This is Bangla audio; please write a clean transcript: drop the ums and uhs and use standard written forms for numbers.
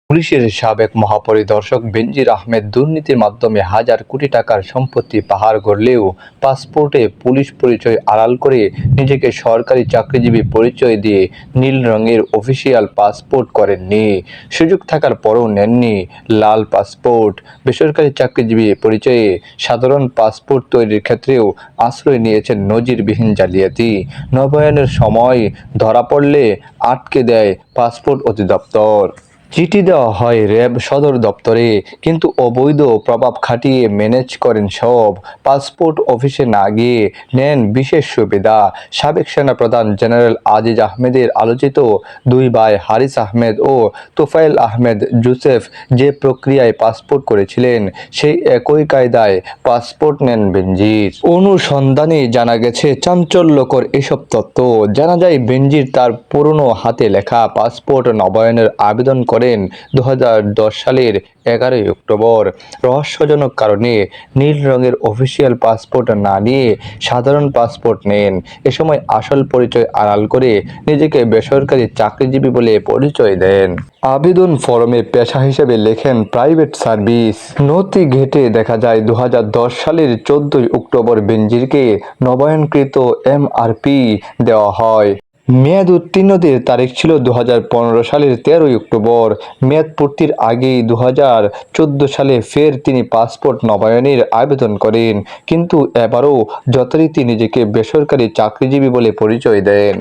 পুলিশের সাবেক মহাপরিদর্শক বেনজির আহমেদ দুর্নীতির মাধ্যমে হাজার কোটি টাকার সম্পত্তি পাহাড় গড়লেও পাসপোর্টে পুলিশ পরিচয় আড়াল করে নিজেকে সরকারি চাকরিজীবী পরিচয় দিয়ে নীল রঙের অফিসিয়াল পাসপোর্ট করেননি। সুযোগ থাকার পরও নেননি লাল পাসপোর্ট। বেসরকারি চাকরিজীবী পরিচয়ে সাধারণ পাসপোর্ট তৈরির ক্ষেত্রেও আশ্রয় নিয়েছেন নজিরবিহীন জালিয়াতি। নবায়নের সময় ধরা পড়লে আটকে দেয় পাসপোর্ট অধিদপ্তর। চিঠি দেওয়া হয় র্যাব সদর দপ্তরে, কিন্তু অবৈধ প্রভাব খাটিয়ে ম্যানেজ করেন সব। পাসপোর্ট অফিসে না গিয়ে নেন বিশেষ সুবিধা। সাবেক সেনাপ্রধান জেনারেল আজিজ আহমেদের আলোচিত দুই ভাই হারিস আহমেদ ও তোফায়েল আহমেদ জোসেফ যে প্রক্রিয়ায় পাসপোর্ট করেছিলেন, সেই একই কায়দায় পাসপোর্ট নেন বেনজির। অনুসন্ধানে জানা গেছে চাঞ্চল্যকর এসব তথ্য। জানা যায় বেনজির তার পুরনো হাতে লেখা পাসপোর্ট নবায়নের আবেদন করেন 2010 সালের 11 অক্টোবর। রহস্যজনক কারণে নীল রঙের অফিসিয়াল পাসপোর্ট না নিয়ে সাধারণ পাসপোর্ট নেন। এ সময় আসল পরিচয় আড়াল করে নিজেকে বেসরকারি চাকরিজীবী বলে পরিচয় দেন। আবেদন ফরমে পেশা হিসেবে লেখেন প্রাইভেট সার্ভিস। নথি ঘেঁটে দেখা যায় 2010 সালের 14 অক্টোবর বেনজিরকে নবায়নকৃত এমআরপি দেওয়া হয়। মেয়াদ উত্তীর্ণদের তারিখ ছিল 2015 সালের 13 অক্টোবর। মেয়াদ পূর্তির আগেই 2014 সালে ফের তিনি পাসপোর্ট নবায়নের আবেদন করেন, কিন্তু এবারও যথারীতি নিজেকে বেসরকারি চাকরিজীবী বলে পরিচয় দেন।